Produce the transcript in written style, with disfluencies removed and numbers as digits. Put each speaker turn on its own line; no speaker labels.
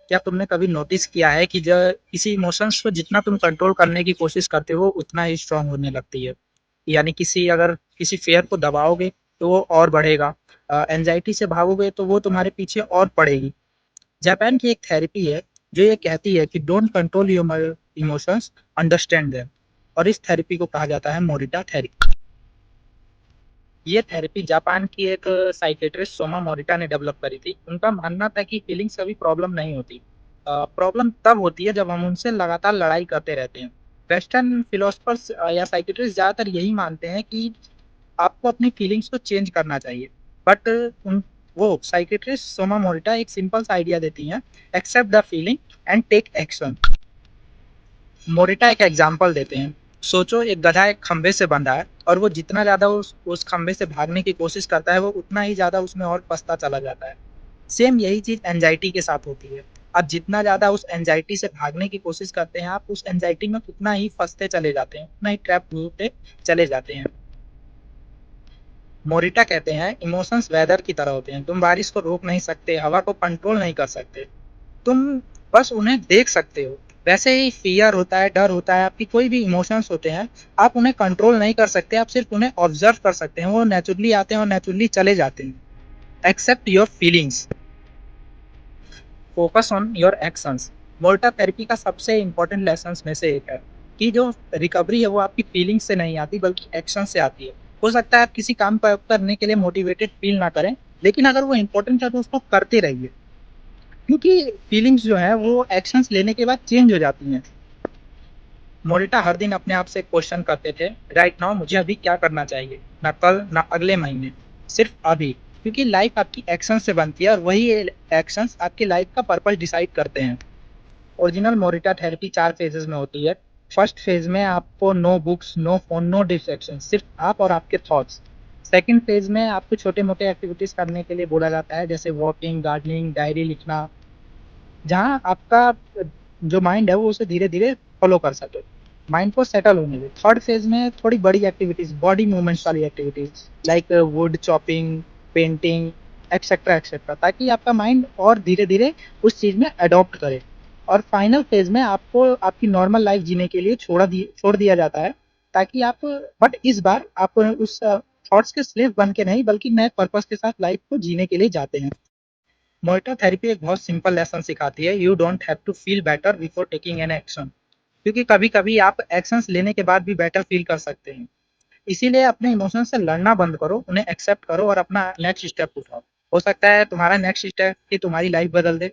क्या तुमने कभी नोटिस किया है कि जब किसी इमोशंस को जितना तुम कंट्रोल करने की कोशिश करते हो उतना ही स्ट्रांग होने लगती है। यानी किसी फेयर को दबाओगे तो वो और बढ़ेगा, एंजाइटी से भागोगे तो वो तुम्हारे पीछे और पड़ेगी। जापान की एक थेरेपी है जो ये कहती है कि don't control your emotions, understand them. और इस थेरेपी को कहा जाता है मोरिटा थेरेपी। ये थेरेपी जापान की एक साइकेट्रिस्ट सोमा मोरिटा ने डेवलप करी थी। उनका मानना था कि फीलिंग्स कभी प्रॉब्लम नहीं होती। प्रॉब्लम तब होती है जब हम उनसे लगातार लड़ाई करते रहते हैं। वेस्टर्न फिलोसफर्स या साइकेट्रिस्ट ज़्यादातर यही मानते हैं कि आपको अपनी फीलिंग्स को चेंज करना चाहिए। बट उन वो साइकेट्रिस्ट सोमा मोरिटा एक सिंपल सा आइडिया देती हैं, accept the feeling and take action. Morita एक एग्जांपल देते हैं। सोचो एक गधा एक खंबे से बंधा है और वो जितना ज़्यादा उस खंबे से भागने की कोशिश करता है वो उतना ही ज़्यादा उसमें और फंसता चला जाता है। सेम यही चीज़ एंजाइटी के साथ होती है। आप जितना ज़्यादा उस एंजाइटी से भागने की कोशिश करते हैं आप उस एंजाइटी में उतना ही फंसते चले जाते हैं, उतना ही ट्रैप होते चले जाते हैं। मोरिटा कहते हैं इमोशंस वेदर की तरह होते हैं। तुम बारिश को रोक नहीं सकते, हवा को कंट्रोल नहीं कर सकते, तुम बस उन्हें देख सकते हो। वैसे ही फियर होता है, डर होता है, आपकी कोई भी इमोशंस होते हैं, आप उन्हें कंट्रोल नहीं कर सकते, आप सिर्फ उन्हें ऑब्जर्व कर सकते हैं। वो नेचुरली आते हैं और नेचुरली चले जाते हैं। Accept your feelings, focus on your actions. Morita therapy का सबसे इंपॉर्टेंट लेसन में से एक है कि जो रिकवरी है वो आपकी फीलिंग्स से नहीं आती बल्कि एक्शन से आती है। हो सकता है आप किसी काम पर करने के लिए मोटिवेटेड फील ना करें, लेकिन अगर वो इंपॉर्टेंट है तो उसको करते रहिए, क्योंकि फीलिंग्स जो है वो एक्शंस लेने के बाद चेंज हो जाती हैं। मोरिटा हर दिन अपने आप से क्वेश्चन करते थे, राइट नाउ मुझे अभी क्या करना चाहिए, ना कल ना अगले महीने, सिर्फ अभी। क्योंकि लाइफ आपकी एक्शन से बनती है और वही एक्शंस आपकी लाइफ का पर्पस डिसाइड करते हैं। ओरिजिनल मोरिटा थेरेपी 4 फेजेस में होती है। फर्स्ट फेज में आपको no books, no phone, no distraction, सिर्फ आप और आपके थॉट्स। सेकंड फेज में आपको छोटे मोटे एक्टिविटीज करने के लिए बोला जाता है, जैसे वॉकिंग, गार्डनिंग, डायरी लिखना, जहाँ आपका जो माइंड है वो उसे धीरे धीरे फॉलो कर सके, माइंड को सेटल होने दे। थर्ड फेज में थोड़ी बड़ी एक्टिविटीज, बॉडी मूवमेंट्स वाली activities like would chopping, painting, etcetera etcetera, ताकि आपका माइंड और धीरे धीरे उस चीज में अडॉप्ट करे। और फाइनल फेज में आपको आपकी नॉर्मल लाइफ जीने के लिए छोड़ दिया जाता है, ताकि आप, बट इस बार आप उस थॉट्स के स्लेव बन के नहीं बल्कि नए पर्पस के साथ लाइफ को जीने के लिए जाते हैं। मोइटा थेरेपी एक बहुत सिंपल लेसन सिखाती है, you don't have to feel better before taking an action. क्योंकि कभी कभी आप एक्शंस लेने के बाद भी बेटर फील कर सकते हैं। इसीलिए अपने इमोशन से लड़ना बंद करो, उन्हें एक्सेप्ट करो और अपना नेक्स्ट स्टेप उठाओ। हो सकता है तुम्हारा नेक्स्ट स्टेप ही तुम्हारी लाइफ बदल दे।